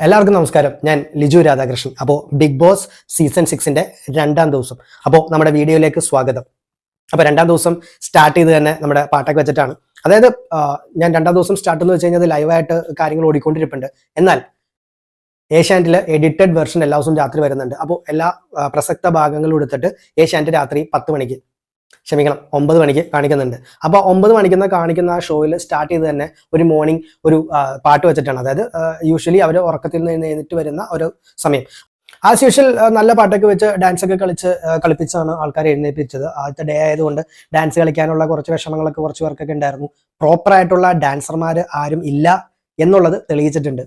എല്ലാവർക്കും നമസ്കാരം. ഞാൻ ലിജു രാധാകൃഷ്ണൻ. അപ്പോൾ ബിഗ് ബോസ് സീസൺ 6ന്റെ 2ാം ദിവസം. അപ്പോൾ നമ്മുടെ വീഡിയോയിലേക്ക് സ്വാഗതം. അപ്പോൾ 2ാം ദിവസം സ്റ്റാർട്ട് ചെയ്ത് തന്നെ നമ്മുടെ പാട്ടൊക്കെ വെച്ചിട്ടാണ്. അതായത് ഞാൻ 2ാം ദിവസം സ്റ്റാർട്ട് എന്ന് വെച്ച് കഴിഞ്ഞാൽ ലൈവായിട്ട് കാര്യങ്ങൾ ഓടിക്കൊണ്ടിരിപ്പുണ്ട്. എന്നാൽ ഏഷ്യാനെറ്റിൽ എഡിറ്റഡ് വെർഷൻ എല്ലാ ദിവസവും രാത്രി വരുന്നുണ്ട്. അപ്പോൾ എല്ലാ പ്രസക്ത ഭാഗങ്ങളും എടുത്തിട്ട് ഏഷ്യാനെറ്റ് രാത്രി 10 മണിക്ക് 9 മണിക്ക് കാണിക്കുന്നുണ്ട്. അപ്പോൾ 9 മണിക്കുന്ന കാണിക്കുന്ന ആ ഷോയിൽ സ്റ്റാർട്ട് ചെയ്ത് തന്നെ ഒരു മോർണിംഗ് ഒരു പാട്ട് വെച്ചിട്ടാണ്. അതായത് യൂഷ്വലി അവർ ഉറക്കത്തിൽ നിന്ന് എഴുന്നേറ്റ് വരുന്ന ഒരു സമയം. ആസ് യൂഷ്വൽ നല്ല പാട്ടൊക്കെ വെച്ച് ഡാൻസ് ഒക്കെ കളിപ്പിച്ചാണ് ആൾക്കാരെ എഴുന്നേൽപ്പിച്ചത്. ആദ്യത്തെ ഡേ ആയതുകൊണ്ട് ഡാൻസ് കളിക്കാനുള്ള കുറച്ച് വിഷമങ്ങളൊക്കെ കുറച്ച് പേർക്കൊക്കെ ഉണ്ടായിരുന്നു. പ്രോപ്പറായിട്ടുള്ള ഡാൻസർമാർ ആരും ഇല്ല എന്നുള്ളത് തെളിയിച്ചിട്ടുണ്ട്.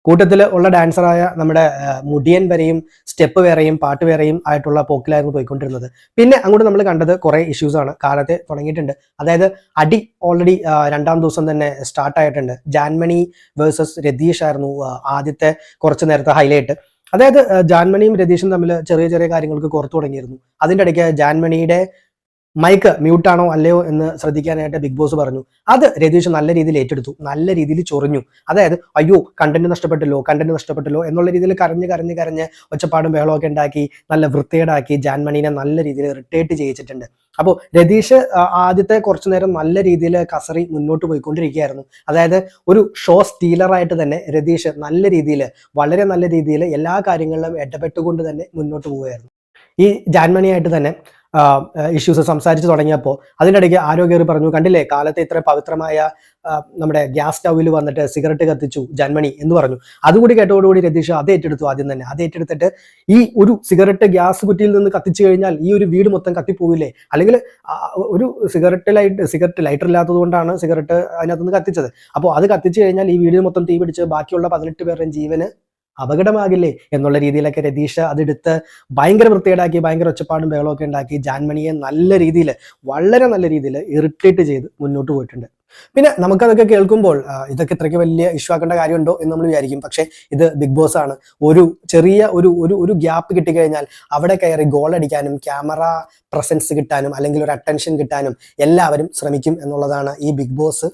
കൂട്ടത്തിൽ ഉള്ള ഡാൻസറായ നമ്മുടെ മുടിയൻ വരെയും സ്റ്റെപ്പ് വേറെയും പാട്ട് വേറെയും ആയിട്ടുള്ള പോക്കിലായിരുന്നു പോയിക്കൊണ്ടിരുന്നത്. പിന്നെ അങ്ങോട്ട് നമ്മൾ കണ്ടത് കുറെ ഇഷ്യൂസ് ആണ് കാലത്തെ തുടങ്ങിയിട്ടുണ്ട്. അതായത് അടി ഓൾറെഡി 2ാം ദിവസം തന്നെ സ്റ്റാർട്ട് ആയിട്ടുണ്ട്. ജാൻമണി വേഴ്സസ് രതീഷ് ആയിരുന്നു ആദ്യത്തെ കുറച്ച് നേരത്തെ ഹൈലൈറ്റ്. അതായത് ജാൻമണിയും രതീഷും തമ്മിൽ ചെറിയ ചെറിയ കാര്യങ്ങൾക്ക് കോർത്തു തുടങ്ങിയിരുന്നു. അതിൻ്റെ ഇടയ്ക്ക് ജാൻമണിയുടെ മൈക്ക് മ്യൂട്ടാണോ അല്ലയോ എന്ന് ശ്രദ്ധിക്കാനായിട്ട് ബിഗ് ബോസ് പറഞ്ഞു. അത് രതീഷ് നല്ല രീതിയിൽ ഏറ്റെടുത്തു, നല്ല രീതിയിൽ ചൊറിഞ്ഞു. അതായത് അയ്യോ കണ്ടന്റ് നഷ്ടപ്പെട്ടല്ലോ എന്നുള്ള രീതിയിൽ കരഞ്ഞ് ഒച്ചപ്പാടും ബഹളമൊക്കെ ഉണ്ടാക്കി നല്ല വൃത്തികേടാക്കി ജാൻമണീനെ നല്ല രീതിയിൽ ഇറിറ്റേറ്റ് ചെയ്യിച്ചിട്ടുണ്ട്. അപ്പോൾ രതീഷ് ആദ്യത്തെ കുറച്ചു നേരം നല്ല രീതിയിൽ കസറി മുന്നോട്ട് പോയിക്കൊണ്ടിരിക്കുകയായിരുന്നു. അതായത് ഒരു ഷോ സ്റ്റീലറായിട്ട് തന്നെ രതീഷ് വളരെ നല്ല രീതിയിൽ എല്ലാ കാര്യങ്ങളിലും ഇടപെട്ടുകൊണ്ട് തന്നെ മുന്നോട്ട് പോവുകയായിരുന്നു. ഈ ജാൻമണിയായിട്ട് തന്നെ ഇഷ്യൂസ് സംസാരിച്ച് തുടങ്ങിയപ്പോൾ അതിനിടയ്ക്ക് ആരോ കയറി പറഞ്ഞു, കണ്ടില്ലേ കാലത്തെ ഇത്ര പവിത്രമായ നമ്മുടെ ഗ്യാസ് സ്റ്റൗവിൽ വന്നിട്ട് സിഗരറ്റ് കത്തിച്ചു ജാൻമണി എന്ന് പറഞ്ഞു. അതുകൂടി കേട്ടതോടുകൂടി രതീഷ് അത് ഏറ്റെടുത്തു. ആദ്യം തന്നെ അത് ഏറ്റെടുത്തിട്ട് ഈ ഒരു സിഗരറ്റ് ഗ്യാസ് കുറ്റിയിൽ നിന്ന് കത്തിച്ചു കഴിഞ്ഞാൽ ഈ ഒരു വീട് മൊത്തം കത്തിപ്പോവില്ലേ, അല്ലെങ്കിൽ ഒരു സിഗരറ്റ് ലൈറ്റർ ഇല്ലാത്തത് കൊണ്ടാണ് സിഗരറ്റ് അതിനകത്തുനിന്ന് കത്തിച്ചത്. അപ്പോൾ അത് കത്തിച്ചു കഴിഞ്ഞാൽ ഈ വീട് മൊത്തം തീ പിടിച്ച് ബാക്കിയുള്ള 18 പേരുടെയും ജീവന് അപകടമാകില്ലേ എന്നുള്ള രീതിയിലൊക്കെ രതീഷ് അതെടുത്ത് ഭയങ്കര വൃത്തികേടാക്കി, ഭയങ്കര ഒച്ചപ്പാടും ബഹളമൊക്കെ ഉണ്ടാക്കി ജാൻമണിയെ വളരെ നല്ല രീതിയിൽ ഇറിറ്റേറ്റ് ചെയ്ത് മുന്നോട്ട് പോയിട്ടുണ്ട്. പിന്നെ നമുക്കതൊക്കെ കേൾക്കുമ്പോൾ ഇതൊക്കെ ഇത്രയ്ക്ക് വലിയ ഇഷ്യൂ ആക്കേണ്ട കാര്യമുണ്ടോ എന്ന് നമ്മൾ വിചാരിക്കും. പക്ഷെ ഇത് ബിഗ് ബോസ് ആണ്. ഒരു ചെറിയ ഒരു ഗ്യാപ്പ് കിട്ടിക്കഴിഞ്ഞാൽ അവിടെ കയറി ഗോൾ അടിക്കാനും ക്യാമറ പ്രസൻസ് കിട്ടാനും അല്ലെങ്കിൽ ഒരു അറ്റൻഷൻ കിട്ടാനും എല്ലാവരും ശ്രമിക്കും എന്നുള്ളതാണ് ഈ ബിഗ് ബോസ്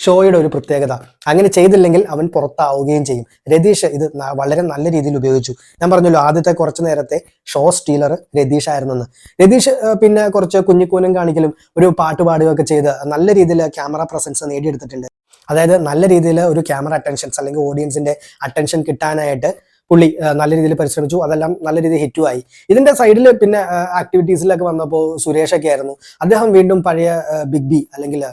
ഷോയുടെ ഒരു പ്രത്യേകത. അങ്ങനെ ചെയ്തില്ലെങ്കിൽ അവൻ പുറത്താവുകയും ചെയ്യും. രതീഷ് ഇത് വളരെ നല്ല രീതിയിൽ ഉപയോഗിച്ചു. ഞാൻ പറഞ്ഞല്ലോ ആദ്യത്തെ കുറച്ചു നേരത്തെ ഷോ സ്റ്റീലർ രതീഷ് ആയിരുന്നെന്ന്. രതീഷ് പിന്നെ കുറച്ച് കുഞ്ഞിക്കൂനം കാണിക്കലും ഒരു പാട്ട് പാടുകയൊക്കെ ചെയ്ത് നല്ല രീതിയിൽ ക്യാമറ പ്രസൻസ് നേടിയെടുത്തിട്ടുണ്ട്. അതായത് നല്ല രീതിയിൽ ഒരു ക്യാമറ അറ്റൻഷൻസ് അല്ലെങ്കിൽ ഓഡിയൻസിന്റെ അറ്റൻഷൻ കിട്ടാനായിട്ട് പുള്ളി നല്ല രീതിയിൽ പരിശ്രമിച്ചു. അതെല്ലാം നല്ല രീതിയിൽ ഹിറ്റുമായി. ഇതിന്റെ സൈഡിൽ പിന്നെ ആക്ടിവിറ്റീസിലൊക്കെ വന്നപ്പോൾ സുരേഷൊക്കെ ആയിരുന്നു. അദ്ദേഹം വീണ്ടും പഴയ ബിഗ് ബി അല്ലെങ്കിൽ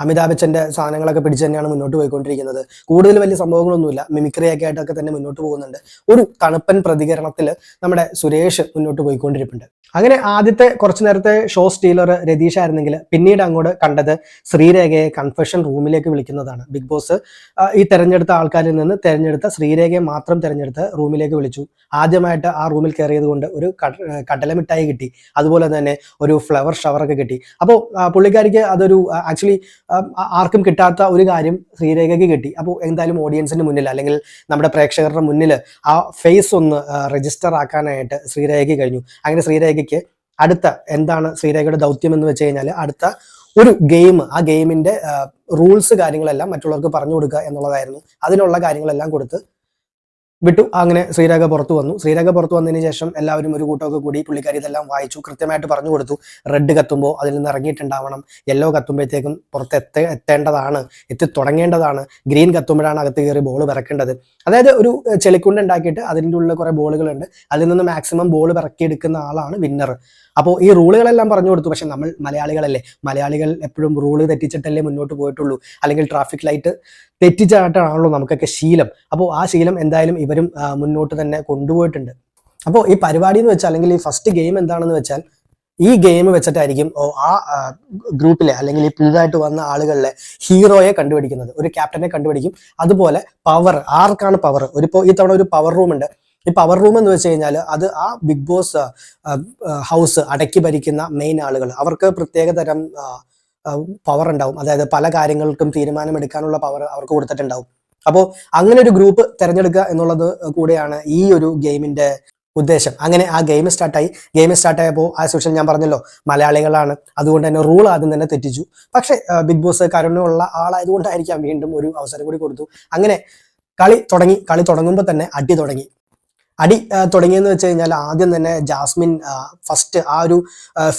അമിതാഭ് ബച്ചന്റെ സാധനങ്ങളൊക്കെ പിടിച്ച് തന്നെയാണ് മുന്നോട്ട് പോയിക്കൊണ്ടിരിക്കുന്നത്. കൂടുതൽ വലിയ സംഭവങ്ങളൊന്നുമില്ല, മിമിക്രിയൊക്കെ ആയിട്ടൊക്കെ തന്നെ മുന്നോട്ട് പോകുന്നുണ്ട്. ഒരു തണുപ്പൻ പ്രതികരണത്തിൽ നമ്മുടെ സുരേഷ് മുന്നോട്ട് പോയിക്കൊണ്ടിരിപ്പുണ്ട്. അങ്ങനെ ആദ്യത്തെ കുറച്ചു നേരത്തെ ഷോ സ്റ്റീലർ രതീഷ് ആയിരുന്നെങ്കിൽ പിന്നീട് അങ്ങോട്ട് കണ്ടത് ശ്രീരേഖയെ കൺഫെഷൻ റൂമിലേക്ക് വിളിക്കുന്നതാണ്. ബിഗ് ബോസ് ഈ തെരഞ്ഞെടുത്ത ആൾക്കാരിൽ നിന്ന് തെരഞ്ഞെടുത്ത ശ്രീരേഖയെ മാത്രം തെരഞ്ഞെടുത്ത് റൂമിലേക്ക് വിളിച്ചു. ആദ്യമായിട്ട് ആ റൂമിൽ കയറിയത് കൊണ്ട് ഒരു കടലമിഠായി കിട്ടി, അതുപോലെ തന്നെ ഒരു ഫ്ലവർ ഷവറൊക്കെ കിട്ടി. അപ്പോൾ പുള്ളിക്കാരിക്ക് അതൊരു ആക്ച്വലി ആർക്കും കിട്ടാത്ത ഒരു കാര്യം ശ്രീരേഖയ്ക്ക് കിട്ടി. അപ്പോൾ എന്തായാലും ഓഡിയൻസിന്റെ മുന്നിൽ അല്ലെങ്കിൽ നമ്മുടെ പ്രേക്ഷകരുടെ മുന്നിൽ ആ ഫേസ് ഒന്ന് രജിസ്റ്റർ ആക്കാനായിട്ട് ശ്രീരേഖയ്ക്ക് കഴിഞ്ഞു. അങ്ങനെ ശ്രീരേഖയ്ക്ക് അടുത്ത എന്താണ് ശ്രീരേഖയുടെ ദൗത്യം എന്ന് വെച്ച് കഴിഞ്ഞാൽ അടുത്ത ഒരു ഗെയിം, ആ ഗെയിമിന്റെ റൂൾസ് കാര്യങ്ങളെല്ലാം മറ്റുള്ളവർക്ക് പറഞ്ഞു കൊടുക്കുക എന്നുള്ളതായിരുന്നു. അതിനുള്ള കാര്യങ്ങളെല്ലാം കൊടുത്ത് വിട്ടു. അങ്ങനെ ശ്രീരേഖ പുറത്തു വന്നു. ശ്രീരേഖ പുറത്തു വന്നതിന് ശേഷം എല്ലാവരും ഒരു കൂട്ടമൊക്കെ കൂടി പുള്ളിക്കാരി ഇതെല്ലാം വായിച്ചു, കൃത്യമായിട്ട് പറഞ്ഞു കൊടുത്തു. റെഡ് കത്തുമ്പോൾ അതിൽ നിന്ന് ഇറങ്ങിയിട്ടുണ്ടാവണം, യെല്ലോ കത്തുമ്പോഴത്തേക്കും എത്തേണ്ടതാണ്, എത്തി തുടങ്ങേണ്ടതാണ്, ഗ്രീൻ കത്തുമ്പോഴാണ് അകത്ത് കയറി ബോൾ പിറക്കേണ്ടത്. അതായത് ഒരു ചെളിക്കുണ്ട് ഉണ്ടാക്കിയിട്ട് അതിൻ്റെ ഉള്ളിൽ കുറെ ബോളുകളുണ്ട്, അതിൽ നിന്ന് മാക്സിമം ബോൾ പിറക്കിയെടുക്കുന്ന ആളാണ് വിന്നർ. അപ്പോൾ ഈ റൂളുകളെല്ലാം പറഞ്ഞു കൊടുത്തു. പക്ഷെ നമ്മൾ മലയാളികൾ എപ്പോഴും റൂള് തെറ്റിച്ചിട്ടല്ലേ മുന്നോട്ട് പോയിട്ടുള്ളൂ, അല്ലെങ്കിൽ ട്രാഫിക് ലൈറ്റ് തെറ്റിച്ചായിട്ടാണല്ലോ നമുക്കൊക്കെ ശീലം. അപ്പോൾ ആ ശീലം എന്തായാലും ഇവരും മുന്നോട്ട് തന്നെ കൊണ്ടുപോയിട്ടുണ്ട്. അപ്പോൾ ഈ പരിപാടി എന്ന് വെച്ചാൽ അല്ലെങ്കിൽ ഈ ഫസ്റ്റ് ഗെയിം എന്താണെന്ന് വെച്ചാൽ ഈ ഗെയിം വെച്ചിട്ടായിരിക്കും ആ ഗ്രൂപ്പിലെ അല്ലെങ്കിൽ ഈ പുതുതായിട്ട് വന്ന ആളുകളിലെ ഹീറോയെ കണ്ടുപിടിക്കുന്നത്. ഒരു ക്യാപ്റ്റനെ കണ്ടുപിടിക്കും. അതുപോലെ പവർ, ആർക്കാണ് പവർ, ഈ തവണ ഒരു പവർ റൂം ഉണ്ട്. ഈ പവർ റൂം എന്ന് വെച്ച് കഴിഞ്ഞാൽ അത് ആ ബിഗ് ബോസ് ഹൗസ് അടക്കി ഭരിക്കുന്ന മെയിൻ ആളുകൾ, അവർക്ക് പ്രത്യേക തരം പവർ ഉണ്ടാവും. അതായത് പല കാര്യങ്ങൾക്കും തീരുമാനമെടുക്കാനുള്ള പവർ അവർക്ക് കൊടുത്തിട്ടുണ്ടാവും. അപ്പോൾ അങ്ങനെ ഒരു ഗ്രൂപ്പ് തിരഞ്ഞെടുക്കുക എന്നുള്ളത് കൂടെയാണ് ഈ ഒരു ഗെയിമിന്റെ ഉദ്ദേശം. അങ്ങനെ ആ ഗെയിം സ്റ്റാർട്ടായപ്പോൾ ആസ് യൂഷ്വൽ ഞാൻ പറഞ്ഞല്ലോ മലയാളികളാണ്, അതുകൊണ്ട് തന്നെ റൂൾ ആദ്യം തന്നെ തെറ്റിച്ചു. പക്ഷെ ബിഗ് ബോസ് കരുണയുള്ള ആളായതുകൊണ്ടായിരിക്കാം വീണ്ടും ഒരു അവസരം കൂടി കൊടുത്തു. അങ്ങനെ കളി തുടങ്ങുമ്പോൾ തന്നെ അടി തുടങ്ങി. തുടങ്ങിയെന്ന് വെച്ച് കഴിഞ്ഞാൽ ആദ്യം തന്നെ ജാസ്മിൻ ഫസ്റ്റ് ആ ഒരു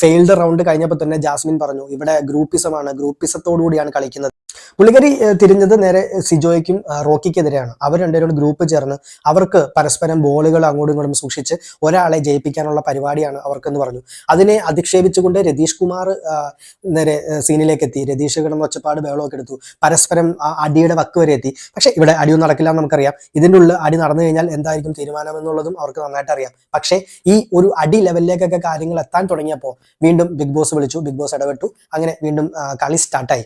ഫെയിൽഡ് റൗണ്ട് കഴിഞ്ഞപ്പോൾ തന്നെ ജാസ്മിൻ പറഞ്ഞു, ഇവിടെ ഗ്രൂപ്പിസമാണ്, ഗ്രൂപ്പിസത്തോടു കൂടിയാണ് കളിക്കുന്നത്. പുള്ളിക്കാരി തിരിഞ്ഞത് നേരെ സിജോയ്ക്കും റോക്കിക്കെതിരെയാണ്. അവർ രണ്ടുപേരും ഗ്രൂപ്പ് ചേർന്ന് അവർക്ക് പരസ്പരം ബോളുകൾ അങ്ങോട്ടും ഇങ്ങോട്ടും സൂക്ഷിച്ച് ഒരാളെ ജയിപ്പിക്കാനുള്ള പരിപാടിയാണ് അവർക്കെന്ന് പറഞ്ഞു. അതിനെ അധിക്ഷേപിച്ചുകൊണ്ട് രതീഷ് കുമാർ നേരെ സീനിലേക്ക് എത്തി. രതീഷ് കിടന്ന് ഒച്ചപ്പാട് ബഹളമൊക്കെ എടുത്തു. പരസ്പരം അടിയുടെ വക്ക് വരെ എത്തി. പക്ഷെ ഇവിടെ അടിയൊന്നും നടക്കില്ല എന്ന് നമുക്കറിയാം. ഇതിൻ്റെ ഉള്ളിൽ അടി നടന്നു കഴിഞ്ഞാൽ എന്തായിരിക്കും തീരുമാനം എന്നുള്ളതും അവർക്ക് നന്നായിട്ട് അറിയാം. പക്ഷേ ഈ ഒരു അടി ലെവലിലേക്കൊക്കെ കാര്യങ്ങൾ എത്താൻ തുടങ്ങിയപ്പോൾ വീണ്ടും ബിഗ് ബോസ് വിളിച്ചു. ബിഗ് ബോസ് ഇടപെട്ടു. അങ്ങനെ വീണ്ടും കളി സ്റ്റാർട്ടായി.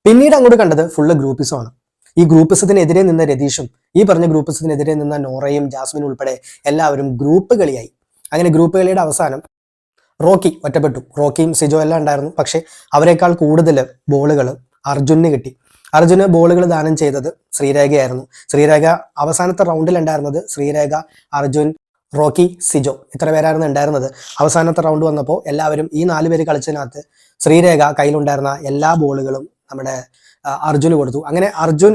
പിന്നീട് അങ്ങോട്ട് കണ്ടത് ഫുള്ള് ഗ്രൂപ്പിസമാണ്. ഈ ഗ്രൂപ്പിസത്തിനെതിരെ നിന്ന രതീഷും ഈ പറഞ്ഞ ഗ്രൂപ്പിസത്തിനെതിരെ നിന്ന നോറയും ജാസ്മിനും ഉൾപ്പെടെ എല്ലാവരും ഗ്രൂപ്പ് കളിയായി. അങ്ങനെ ഗ്രൂപ്പ് കളിയുടെ അവസാനം റോക്കി ഒറ്റപ്പെട്ടു. റോക്കിയും സിജോ എല്ലാം ഉണ്ടായിരുന്നു. പക്ഷെ അവരെക്കാൾ കൂടുതൽ ബോളുകൾ അർജുന് കിട്ടി. അർജുന് ബോളുകൾ ദാനം ചെയ്തത് ശ്രീരേഖയായിരുന്നു. ശ്രീരേഖ അവസാനത്തെ റൗണ്ടിൽ ഉണ്ടായിരുന്നത്. ശ്രീരേഖ, അർജുൻ, റോക്കി, സിജോ ഇത്ര പേരായിരുന്നു ഉണ്ടായിരുന്നത്. അവസാനത്തെ റൗണ്ട് വന്നപ്പോൾ എല്ലാവരും ഈ 4 പേര് കളിച്ചതിനകത്ത് ശ്രീരേഖ കയ്യിലുണ്ടായിരുന്ന എല്ലാ ബോളുകളും നമ്മുടെ അർജുന് കൊടുത്തു. അങ്ങനെ അർജുൻ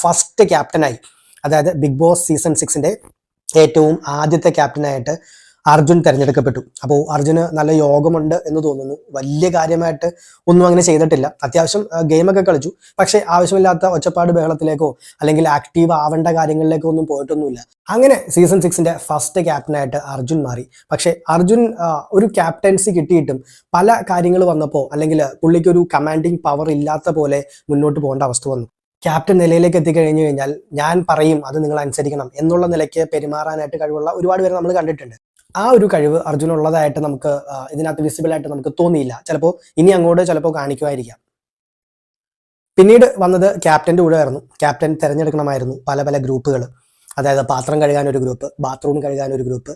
ഫസ്റ്റ് ക്യാപ്റ്റനായി. അതായത് ബിഗ് ബോസ് സീസൺ 6 ഏറ്റവും ആദ്യത്തെ ക്യാപ്റ്റനായിട്ട് അർജുൻ തിരഞ്ഞെടുക്കപ്പെട്ടു. അപ്പോൾ അർജുന് നല്ല യോഗമുണ്ട് എന്ന് തോന്നുന്നു. വലിയ കാര്യമായിട്ട് ഒന്നും അങ്ങനെ ചെയ്തിട്ടില്ല. അത്യാവശ്യം ഗെയിമൊക്കെ കളിച്ചു. പക്ഷെ ആവശ്യമില്ലാത്ത ഒച്ചപ്പാട് ബഹളത്തിലേക്കോ അല്ലെങ്കിൽ ആക്റ്റീവ് ആവേണ്ട കാര്യങ്ങളിലേക്കോ ഒന്നും പോയിട്ടൊന്നുമില്ല. അങ്ങനെ സീസൺ 6 ഫസ്റ്റ് ക്യാപ്റ്റനായിട്ട് അർജുൻ മാറി. പക്ഷെ അർജുൻ ഒരു ക്യാപ്റ്റൻസി കിട്ടിയിട്ടും പല കാര്യങ്ങൾ വന്നപ്പോൾ അല്ലെങ്കിൽ പുള്ളിക്കൊരു കമാൻഡിങ് പവർ ഇല്ലാത്ത പോലെ മുന്നോട്ട് പോകേണ്ട അവസ്ഥ വന്നു. ക്യാപ്റ്റൻ നിലയിലേക്ക് എത്തിക്കഴിഞ്ഞു കഴിഞ്ഞാൽ ഞാൻ പറയും അത് നിങ്ങൾ അനുസരിക്കണം എന്നുള്ള നിലയ്ക്ക് പെരുമാറാനായിട്ട് കഴിവുള്ള ഒരുപാട് പേര് നമ്മൾ കണ്ടിട്ടുണ്ട്. ആ ഒരു കഴിവ് അർജുനുള്ളതായിട്ട് നമുക്ക് ഇതിനകത്ത് വിസിബിൾ ആയിട്ട് നമുക്ക് തോന്നിയില്ല. ചിലപ്പോൾ ഇനി അങ്ങോട്ട് ചിലപ്പോൾ കാണിക്കുമായിരിക്കാം. പിന്നീട് വന്നത് ക്യാപ്റ്റന്റെ കൂടെ ആയിരുന്നു. ക്യാപ്റ്റൻ തിരഞ്ഞെടുക്കണമായിരുന്നു പല പല ഗ്രൂപ്പുകൾ. അതായത് പാത്രം കഴുകാൻ ഒരു ഗ്രൂപ്പ്, ബാത്റൂം കഴുകാൻ ഒരു ഗ്രൂപ്പ്,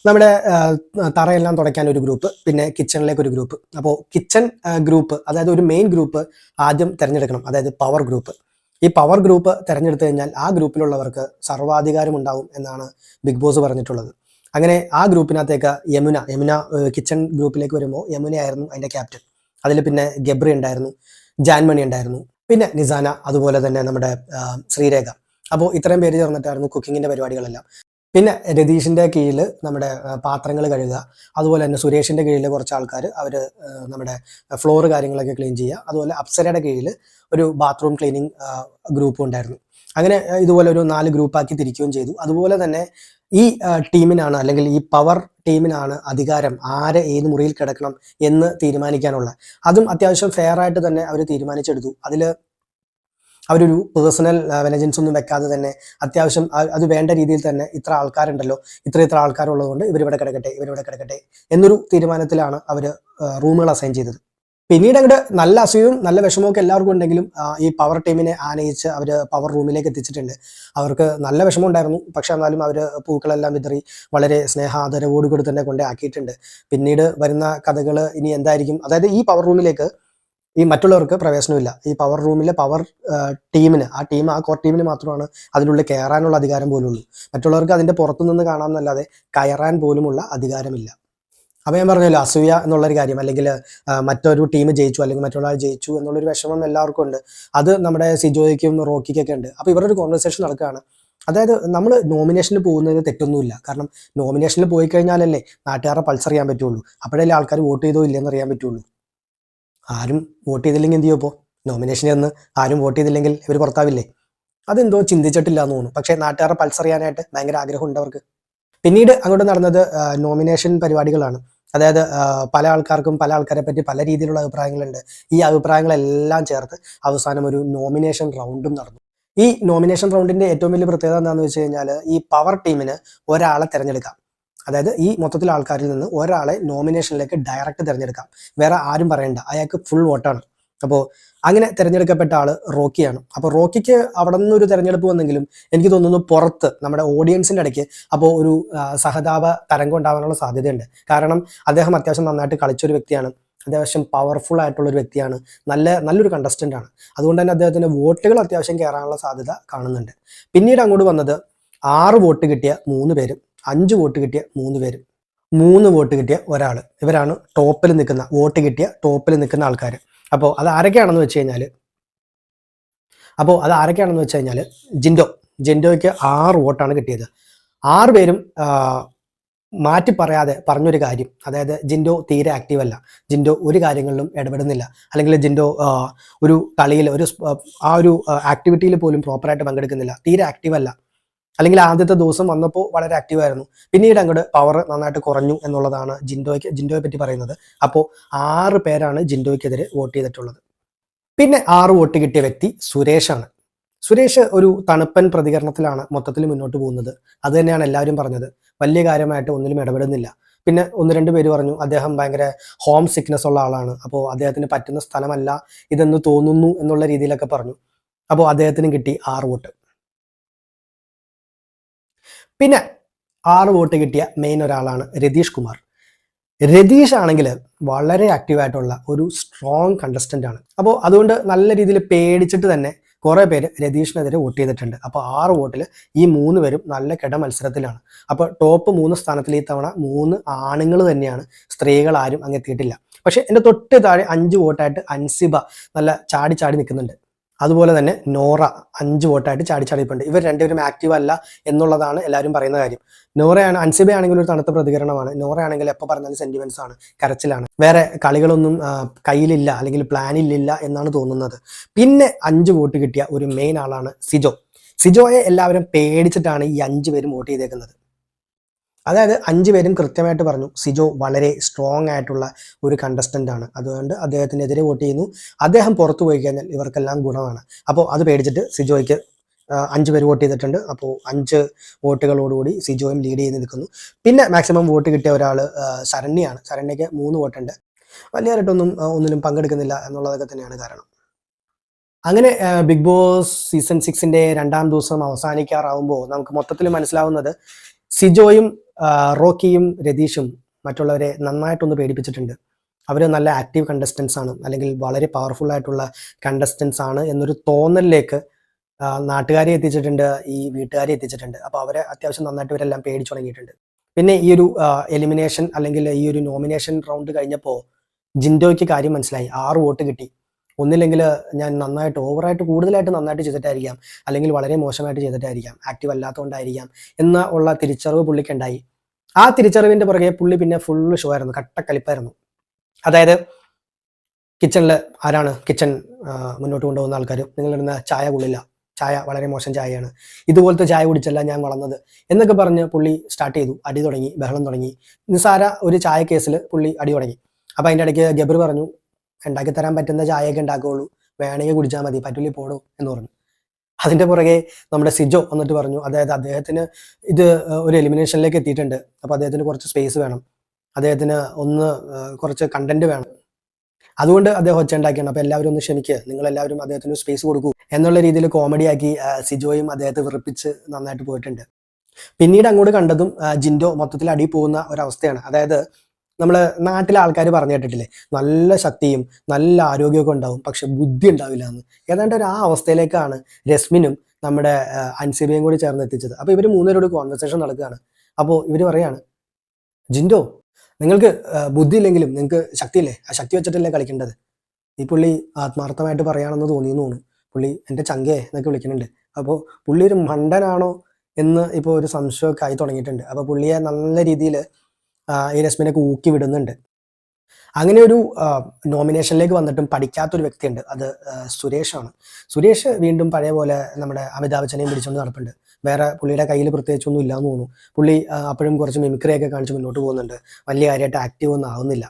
നമ്മുടെ തറയെല്ലാം തുടയ്ക്കാൻ ഒരു ഗ്രൂപ്പ്, പിന്നെ കിച്ചണിലേക്ക് ഒരു ഗ്രൂപ്പ്. അപ്പോൾ കിച്ചൺ ഗ്രൂപ്പ്, അതായത് ഒരു മെയിൻ ഗ്രൂപ്പ് ആദ്യം തിരഞ്ഞെടുക്കണം. അതായത് പവർ ഗ്രൂപ്പ്. ഈ പവർ ഗ്രൂപ്പ് തിരഞ്ഞെടുത്തു കഴിഞ്ഞാൽ ആ ഗ്രൂപ്പിലുള്ളവർക്ക് സർവാധികാരം ഉണ്ടാവും എന്നാണ് ബിഗ് ബോസ് പറഞ്ഞിട്ടുള്ളത്. അങ്ങനെ ആ ഗ്രൂപ്പിനകത്തേക്ക് യമുന കിച്ചൺ ഗ്രൂപ്പിലേക്ക് വരുമ്പോൾ യമുനയായിരുന്നു അതിൻ്റെ ക്യാപ്റ്റൻ. അതിൽ പിന്നെ ഗബ്രി ഉണ്ടായിരുന്നു, ജാൻമണി ഉണ്ടായിരുന്നു, പിന്നെ നിസാന, അതുപോലെ തന്നെ നമ്മുടെ ശ്രീരേഖ. അപ്പോൾ ഇത്രയും പേര് ചേർന്നിട്ടായിരുന്നു കുക്കിങ്ങിൻ്റെ പരിപാടികളെല്ലാം. പിന്നെ രതീഷിൻ്റെ കീഴിൽ നമ്മുടെ പാത്രങ്ങൾ കഴുകുക, അതുപോലെ തന്നെ സുരേഷിൻ്റെ കീഴിൽ കുറച്ച് ആൾക്കാർ അവർ നമ്മുടെ ഫ്ലോർ കാര്യങ്ങളൊക്കെ ക്ലീൻ ചെയ്യുക, അതുപോലെ അപ്സരയുടെ കീഴിൽ ഒരു ബാത്റൂം ക്ലീനിങ് ഗ്രൂപ്പും ഉണ്ടായിരുന്നു. അങ്ങനെ ഇതുപോലെ ഒരു 4 ഗ്രൂപ്പാക്കി തിരിക്കുകയും ചെയ്തു. അതുപോലെ തന്നെ ഈ ടീമിനാണ് അല്ലെങ്കിൽ ഈ പവർ ടീമിനാണ് അധികാരം ആരെ ഏത് മുറിയിൽ കിടക്കണം എന്ന് തീരുമാനിക്കാനുള്ള. അതും അത്യാവശ്യം ഫെയർ ആയിട്ട് തന്നെ അവർ തീരുമാനിച്ചെടുത്തു. അതിൽ അവരൊരു പേഴ്സണൽ വെനജൻസ് ഒന്നും വെക്കാതെ തന്നെ അത്യാവശ്യം അത് വേണ്ട രീതിയിൽ തന്നെ ഇത്ര ആൾക്കാരുണ്ടല്ലോ, ഇത്ര ആൾക്കാരുള്ളതുകൊണ്ട് ഇവരിവിടെ കിടക്കട്ടെ എന്നൊരു തീരുമാനത്തിലാണ് അവർ റൂമുകൾ അസൈൻ ചെയ്തത്. പിന്നീട് അങ്ങോട്ട് നല്ല അസൂയവും നല്ല വിഷമമൊക്കെ എല്ലാവർക്കും ഉണ്ടെങ്കിലും ഈ പവർ ടീമിനെ ആനയിച്ച് അവർ പവർ റൂമിലേക്ക് എത്തിച്ചിട്ടുണ്ട്. അവർക്ക് നല്ല വിഷമം ഉണ്ടായിരുന്നു. പക്ഷെ എന്നാലും അവർ പൂക്കളെല്ലാം വിതറി വളരെ സ്നേഹാദരവോടുകൂടി തന്നെ കൊണ്ടേ ആക്കിയിട്ടുണ്ട്. പിന്നീട് വരുന്ന കഥകൾ ഇനി എന്തായിരിക്കും? അതായത് ഈ പവർ റൂമിലേക്ക് ഈ മറ്റുള്ളവർക്ക് പ്രവേശനമില്ല. ഈ പവർ റൂമിലെ പവർ ടീമിന് ആ കോർ ടീമിന് മാത്രമാണ് അതിനുള്ളിൽ കയറാനുള്ള അധികാരം പോലുള്ളൂ. മറ്റുള്ളവർക്ക് അതിൻ്റെ പുറത്തുനിന്ന് കാണാമെന്നല്ലാതെ കയറാൻ പോലുമുള്ള അധികാരമില്ല. അപ്പോൾ ഞാൻ പറഞ്ഞല്ലോ, അസൂയ എന്നുള്ളൊരു കാര്യം, അല്ലെങ്കിൽ മറ്റൊരു ടീം ജയിച്ചു അല്ലെങ്കിൽ മറ്റുള്ള ജയിച്ചു എന്നുള്ളൊരു വിഷമം എല്ലാവർക്കും ഉണ്ട്. അത് നമ്മുടെ സിജോയ്ക്കും റോക്കിക്കൊക്കെ ഉണ്ട്. അപ്പോൾ ഇവരൊരു കോൺവെർസേഷൻ നടക്കുകയാണ്. അതായത് നമ്മൾ നോമിനേഷന് പോകുന്നതിന് തെറ്റൊന്നുമില്ല. കാരണം നോമിനേഷനിൽ പോയി കഴിഞ്ഞാലല്ലേ നാട്ടുകാരെ പൾസ് അറിയാൻ പറ്റുള്ളൂ. അപ്പോഴല്ലേ ആൾക്കാർ വോട്ട് ചെയ്തോ ഇല്ലെന്ന് അറിയാൻ പറ്റുള്ളൂ. ആരും വോട്ട് ചെയ്തില്ലെങ്കിൽ എന്ത് ചെയ്യും? ഇപ്പോൾ നോമിനേഷനിൽ നിന്ന് ആരും വോട്ട് ചെയ്തില്ലെങ്കിൽ ഇവർ പുറത്താവില്ലേ? അതെന്തോ ചിന്തിച്ചിട്ടില്ല എന്ന് തോന്നുന്നു. പക്ഷേ നാട്ടുകാരെ പൾസ് അറിയാനായിട്ട് ഭയങ്കര ആഗ്രഹമുണ്ട് അവർക്ക്. പിന്നീട് അങ്ങോട്ട് നടന്നത് നോമിനേഷൻ പരിപാടികളാണ്. അതായത് പല ആൾക്കാർക്കും പല ആൾക്കാരെ പറ്റി പല രീതിയിലുള്ള അഭിപ്രായങ്ങളുണ്ട്. ഈ അഭിപ്രായങ്ങളെല്ലാം ചേർത്ത് അവസാനം ഒരു നോമിനേഷൻ റൗണ്ടും നടന്നു. ഈ നോമിനേഷൻ റൗണ്ടിന്റെ ഏറ്റവും വലിയ പ്രത്യേകത എന്താണെന്ന് വെച്ച് കഴിഞ്ഞാൽ ഈ പവർ ടീമിന് ഒരാളെ തിരഞ്ഞെടുക്കാം. അതായത് ഈ മൊത്തത്തിൽ ആൾക്കാരിൽ നിന്ന് ഒരാളെ നോമിനേഷനിലേക്ക് ഡയറക്റ്റ് തിരഞ്ഞെടുക്കാം. വേറെ ആരും പറയണ്ട, അയാൾക്ക് ഫുൾ വോട്ടാണ്. അപ്പോൾ അങ്ങനെ തിരഞ്ഞെടുക്കപ്പെട്ട ആള് റോക്കിയാണ്. അപ്പോൾ റോക്കിക്ക് അവിടെ നിന്നൊരു തിരഞ്ഞെടുപ്പ് വന്നെങ്കിലും എനിക്ക് തോന്നുന്നു പുറത്ത് നമ്മുടെ ഓഡിയൻസിൻ്റെ ഇടയ്ക്ക് അപ്പോൾ ഒരു സഹതാപ തരംഗം ഉണ്ടാകാനുള്ള സാധ്യതയുണ്ട്. കാരണം അദ്ദേഹം അത്യാവശ്യം നന്നായിട്ട് കളിച്ചൊരു വ്യക്തിയാണ്, അത്യാവശ്യം പവർഫുൾ ആയിട്ടുള്ള ഒരു വ്യക്തിയാണ്, നല്ലൊരു കണ്ടസ്റ്റൻ്റ് ആണ്. അതുകൊണ്ട് തന്നെ അദ്ദേഹത്തിന് വോട്ടുകൾ അത്യാവശ്യം കയറാനുള്ള സാധ്യത കാണുന്നുണ്ട്. പിന്നീട് അങ്ങോട്ട് വന്നത് 6 വോട്ട് കിട്ടിയ 3 പേരും 5 വോട്ട് കിട്ടിയ 3 പേരും 3 വോട്ട് കിട്ടിയ ഒരാൾ. ഇവരാണ് ടോപ്പിൽ നിൽക്കുന്ന വോട്ട് കിട്ടിയ ടോപ്പിൽ നിൽക്കുന്ന ആൾക്കാർ. അപ്പോൾ അത് ആരൊക്കെയാണെന്ന് വെച്ച് കഴിഞ്ഞാൽ ജിൻഡോ ജിൻഡോയ്ക്ക് 6 വോട്ടാണ് കിട്ടിയത്. 6 പേരും മാറ്റി പറയാതെ പറഞ്ഞൊരു കാര്യം, അതായത് ജിൻഡോ തീരെ ആക്റ്റീവ് അല്ല, ജിൻഡോ ഒരു കാര്യങ്ങളിലും ഇടപെടുന്നില്ല, അല്ലെങ്കിൽ ജിൻഡോ ഒരു കളിയിൽ ആ ഒരു ആക്ടിവിറ്റിയിൽ പോലും പ്രോപ്പറായിട്ട് പങ്കെടുക്കുന്നില്ല, തീരെ ആക്റ്റീവ് അല്ല, അല്ലെങ്കിൽ ആദ്യത്തെ ദിവസം വന്നപ്പോൾ വളരെ ആക്റ്റീവ് ആയിരുന്നു, പിന്നീട് അങ്ങോട്ട് പവർ നന്നായിട്ട് കുറഞ്ഞു എന്നുള്ളതാണ് ജിൻഡോയെ പറ്റി പറയുന്നത്. അപ്പോൾ 6 പേരാണ് ജിൻഡോയ്ക്കെതിരെ വോട്ട് ചെയ്തിട്ടുള്ളത്. പിന്നെ 6 വോട്ട് കിട്ടിയ വ്യക്തി സുരേഷാണ്. സുരേഷ് ഒരു തണുപ്പൻ പ്രതികരണത്തിലാണ് മൊത്തത്തിൽ മുന്നോട്ട് പോകുന്നത്. അത് തന്നെയാണ് എല്ലാവരും പറഞ്ഞത്. വലിയ കാര്യമായിട്ട് ഒന്നിലും ഇടപെടുന്നില്ല. പിന്നെ 1-2 പേര് പറഞ്ഞു അദ്ദേഹം ഭയങ്കര ഹോം സിക്നെസ് ഉള്ള ആളാണ്, അപ്പോൾ അദ്ദേഹത്തിന് പറ്റുന്ന സ്ഥലമല്ല ഇതെന്ന് തോന്നുന്നു എന്നുള്ള രീതിയിലൊക്കെ പറഞ്ഞു. അപ്പോൾ അദ്ദേഹത്തിനും കിട്ടി 6 വോട്ട്. പിന്നെ 6 വോട്ട് കിട്ടിയ മെയിൻ ഒരാളാണ് രതീഷ് കുമാർ. രതീഷ് ആണെങ്കിൽ വളരെ ആക്റ്റീവായിട്ടുള്ള ഒരു സ്ട്രോങ് കണ്ടസ്റ്റന്റ് ആണ്. അപ്പോൾ അതുകൊണ്ട് നല്ല രീതിയിൽ പേടിച്ചിട്ട് തന്നെ കുറേ പേര് രതീഷിനെതിരെ വോട്ട് ചെയ്തിട്ടുണ്ട്. അപ്പോൾ 6 വോട്ടിൽ ഈ 3 പേരും നല്ല കിട മത്സരത്തിലാണ്. അപ്പോൾ ടോപ്പ് 3 സ്ഥാനത്തിൽ ഈ തവണ 3 ആണുങ്ങൾ തന്നെയാണ്, സ്ത്രീകൾ ആരും അങ്ങെത്തിയിട്ടില്ല. പക്ഷെ എൻ്റെ തൊട്ട് താഴെ 5 വോട്ടായിട്ട് അൻസിബ നല്ല ചാടി നിൽക്കുന്നുണ്ട്. അതുപോലെ തന്നെ നോറ 5 വോട്ടായിട്ട് ചാടിപ്പോണ്ട്. ഇവർ രണ്ടുപേരും ആക്റ്റീവ് അല്ല എന്നുള്ളതാണ് എല്ലാവരും പറയുന്ന കാര്യം. അൻസിബയാണെങ്കിൽ ഒരു തണുത്ത പ്രതികരണമാണ്, നോറയാണെങ്കിൽ എപ്പോൾ പറഞ്ഞാലും സെന്റിമെന്റ്സ് ആണ്, കരച്ചിലാണ്, വേറെ കളികളൊന്നും കയ്യിലില്ല അല്ലെങ്കിൽ പ്ലാനിലില്ല എന്നാണ് തോന്നുന്നത്. പിന്നെ 5 വോട്ട് കിട്ടിയ ഒരു മെയിൻ ആളാണ് സിജോ. സിജോയെ എല്ലാവരും പേടിച്ചിട്ടാണ് ഈ 5 പേരും വോട്ട് ചെയ്തേക്കുന്നത്. അതായത് 5 പേരും കൃത്യമായിട്ട് പറഞ്ഞു സിജോ വളരെ സ്ട്രോങ് ആയിട്ടുള്ള ഒരു കണ്ടസ്റ്റന്റ് ആണ്, അതുകൊണ്ട് അദ്ദേഹത്തിനെതിരെ വോട്ട് ചെയ്യുന്നു, അദ്ദേഹം പുറത്തു പോയി കഴിഞ്ഞാൽ ഇവർക്കെല്ലാം ഗുണമാണ്. അപ്പോൾ അത് പേടിച്ചിട്ട് സിജോയ്ക്ക് 5 പേര് വോട്ട് ചെയ്തിട്ടുണ്ട്. അപ്പോൾ 5 വോട്ടുകളോടുകൂടി സിജോയും ലീഡ് ചെയ്ത് നിൽക്കുന്നു. പിന്നെ മാക്സിമം വോട്ട് കിട്ടിയ ഒരാൾ ശരണ്യാണ്. ശരണ്യയ്ക്ക് 3 വോട്ടുണ്ട്. ഒന്നിലും പങ്കെടുക്കുന്നില്ല എന്നുള്ളതൊക്കെ തന്നെയാണ് കാരണം. അങ്ങനെ ബിഗ് ബോസ് സീസൺ 6ന്റെ 2ാം ദിവസം അവസാനിക്കാറാവുമ്പോൾ നമുക്ക് മൊത്തത്തിൽ മനസ്സിലാവുന്നത് സിജോയും റോക്കിയും രതീഷും മറ്റുള്ളവരെ നന്നായിട്ടൊന്ന് പേടിപ്പിച്ചിട്ടുണ്ട്. അവർ നല്ല ആക്റ്റീവ് കണ്ടസ്റ്റൻസ് ആണ്, അല്ലെങ്കിൽ വളരെ പവർഫുൾ ആയിട്ടുള്ള കണ്ടസ്റ്റൻസ് ആണ് എന്നൊരു തോന്നലിലേക്ക് നാട്ടുകാരെ എത്തിച്ചിട്ടുണ്ട്, ഈ വീട്ടുകാരെ എത്തിച്ചിട്ടുണ്ട്. അപ്പോൾ അവരെ അത്യാവശ്യം നന്നായിട്ട് ഇവരെല്ലാം പേടിച്ചു തുടങ്ങിയിട്ടുണ്ട്. പിന്നെ ഈ ഒരു എലിമിനേഷൻ അല്ലെങ്കിൽ ഈ ഒരു നോമിനേഷൻ റൗണ്ട് കഴിഞ്ഞപ്പോൾ ജിൻഡോയ്ക്ക് കാര്യം മനസ്സിലായി. 6 വോട്ട് കിട്ടി. ഒന്നില്ലെങ്കിൽ ഞാൻ കൂടുതലായിട്ട് നന്നായിട്ട് ചെയ്തിട്ടായിരിക്കാം, അല്ലെങ്കിൽ വളരെ മോശമായിട്ട് ചെയ്തിട്ടായിരിക്കാം, ആക്റ്റീവ് അല്ലാത്തതുകൊണ്ടായിരിക്കാം ഉള്ള തിരിച്ചറിവ് പുള്ളിക്ക് ഉണ്ടായി. ആ തിരിച്ചറിവിന്റെ പുറകെ പുള്ളി പിന്നെ ഫുള്ള് ഷോ ആയിരുന്നു, കട്ടക്കലിപ്പായിരുന്നു. അതായത് കിച്ചണിൽ ആരാണ് മുന്നോട്ട് കൊണ്ടുപോകുന്ന ആൾക്കാർ, നിങ്ങളിടുന്ന ചായ കൊള്ളില്ല, ചായ വളരെ മോശം ചായയാണ്, ഇതുപോലത്തെ ചായ കുടിച്ചല്ല ഞാൻ വളർന്നത് എന്നൊക്കെ പറഞ്ഞ് പുള്ളി സ്റ്റാർട്ട് ചെയ്തു. അടി തുടങ്ങി, ബഹളം തുടങ്ങി. നിസ്സാര ഒരു ചായ കേസിൽ പുള്ളി അടി തുടങ്ങി. അപ്പോൾ അതിൻ്റെ ഇടയ്ക്ക് ഗബ്രി പറഞ്ഞു, ഉണ്ടാക്കി തരാൻ പറ്റുന്ന ചായയൊക്കെ ഉണ്ടാക്കുകയുള്ളൂ, വേണമെങ്കിൽ കുടിച്ചാൽ മതി, പറ്റില്ല പോടോ എന്ന് പറഞ്ഞു. അതിൻ്റെ പുറകെ നമ്മുടെ സിജോ വന്നിട്ട് പറഞ്ഞു, അതായത് അദ്ദേഹത്തിന് ഇത് ഒരു എലിമിനേഷനിലേക്ക് എത്തിയിട്ടുണ്ട്, അപ്പോൾ അദ്ദേഹത്തിന് കുറച്ച് സ്പേസ് വേണം, അദ്ദേഹത്തിന് കുറച്ച് കണ്ടന്റ് വേണം, അതുകൊണ്ട് അദ്ദേഹം ഒച്ച ഉണ്ടാക്കിയാണ്. അപ്പോൾ എല്ലാവരും ഒന്ന് ക്ഷമിക്കുക, നിങ്ങളെല്ലാവരും അദ്ദേഹത്തിന് സ്പേസ് കൊടുക്കൂ എന്നുള്ള രീതിയിൽ കോമഡിയാക്കി സിജോയും അദ്ദേഹത്തെ വെറുപ്പിച്ച് നന്നായിട്ട് പോയിട്ടുണ്ട്. പിന്നീട് അങ്ങോട്ട് കണ്ടതും ജിൻഡോ മൊത്തത്തിൽ അടി പോകുന്ന ഒരവസ്ഥയാണ്. അതായത് നമ്മൾ നാട്ടിലെ ആൾക്കാർ പറഞ്ഞു കേട്ടിട്ടില്ലേ, നല്ല ശക്തിയും നല്ല ആരോഗ്യമൊക്കെ ഉണ്ടാവും, പക്ഷെ ബുദ്ധി ഉണ്ടാവില്ല എന്ന്. ഏതാണ്ട് ആ അവസ്ഥയിലേക്കാണ് രശ്മിനും നമ്മുടെ അൻസിബയും കൂടി ചേർന്ന് എത്തിച്ചത്. അപ്പോൾ ഇവർ 3 പേരോട് കോൺവെർസേഷൻ നടക്കുകയാണ്. അപ്പോൾ ഇവർ പറയാണ്, ജിൻഡോ നിങ്ങൾക്ക് ബുദ്ധി ഇല്ലെങ്കിലും നിങ്ങൾക്ക് ശക്തിയില്ലേ, ആ ശക്തി വെച്ചിട്ടല്ലേ കളിക്കേണ്ടത്. ഈ പുള്ളി ആത്മാർത്ഥമായിട്ട് പറയുകയാണെന്ന് തോന്നിയെന്ന് തോന്നുന്നു. പുള്ളി എൻ്റെ ചങ്കേ എന്നൊക്കെ വിളിക്കുന്നുണ്ട്. അപ്പോൾ പുള്ളി ഒരു മണ്ടനാണോ എന്ന് ഇപ്പോൾ ഒരു സംശയമൊക്കെ ആയി തുടങ്ങിയിട്ടുണ്ട്. അപ്പോൾ പുള്ളിയെ നല്ല രീതിയിൽ ഈ രശ്മിനൊക്കെ ഊക്കി വിടുന്നുണ്ട്. അങ്ങനെ ഒരു നോമിനേഷനിലേക്ക് വന്നിട്ടും പഠിക്കാത്തൊരു വ്യക്തിയുണ്ട്, അത് സുരേഷാണ്. സുരേഷ് വീണ്ടും പഴയ പോലെ നമ്മുടെ അമിതാഭ് ബച്ചനെയും പിടിച്ചുകൊണ്ട് നടപ്പുണ്ട്. വേറെ പുള്ളിയുടെ കയ്യിൽ പ്രത്യേകിച്ചൊന്നും ഇല്ലാന്ന് തോന്നുന്നു. പുള്ളി അപ്പോഴും കുറച്ച് മിമിക്രിയൊക്കെ കാണിച്ച് മുന്നോട്ട് പോകുന്നുണ്ട്, വലിയ കാര്യമായിട്ട് ആക്റ്റീവ് ഒന്നും ആവുന്നില്ല.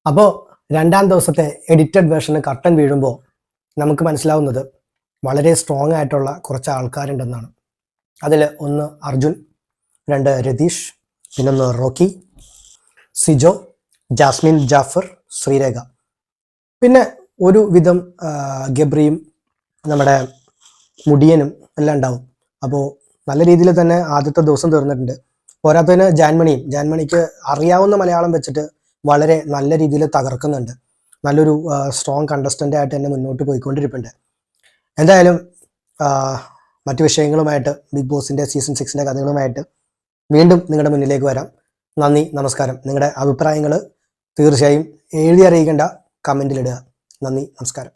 അപ്പോൾ 2ാം ദിവസത്തെ എഡിറ്റഡ് വേർഷന് കർട്ടൻ വീഴുമ്പോൾ നമുക്ക് മനസ്സിലാവുന്നത് വളരെ സ്ട്രോങ് ആയിട്ടുള്ള കുറച്ച് ആൾക്കാരുണ്ടെന്നാണ്. അതിൽ 1 അർജുൻ, 2 രതീഷ്, പിന്നെ 1 റോക്കി, സിജോ, ജാസ്മിൻ, ജാഫർ, ശ്രീരേഖ, പിന്നെ ഒരു വിധം ഗബ്രിയും നമ്മുടെ മുടിയനും എല്ലാം ഉണ്ടാവും. അപ്പോൾ നല്ല രീതിയിൽ തന്നെ ആദ്യത്തെ ദിവസം തീർന്നിട്ടുണ്ട്. പോരാത്തതിന് ജാൻമണിക്ക് അറിയാവുന്ന മലയാളം വെച്ചിട്ട് വളരെ നല്ല രീതിയിൽ തകർക്കുന്നുണ്ട്. നല്ലൊരു സ്ട്രോങ് കണ്ടസ്റ്റൻ്റ് ആയിട്ട് തന്നെ മുന്നോട്ട് പോയിക്കൊണ്ടിരിപ്പുണ്ട്. എന്തായാലും മറ്റു വിഷയങ്ങളുമായിട്ട് ബിഗ് ബോസിൻ്റെ സീസൺ 6ൻ്റെ കഥകളുമായിട്ട് വീണ്ടും നിങ്ങളുടെ മുന്നിലേക്ക് വരാം. നന്ദി, നമസ്കാരം. നിങ്ങളുടെ അഭിപ്രായങ്ങൾ തീർച്ചയായും എഴുതി അറിയിക്കേണ്ട, കമൻറ്റിലിടുക. നന്ദി, നമസ്കാരം.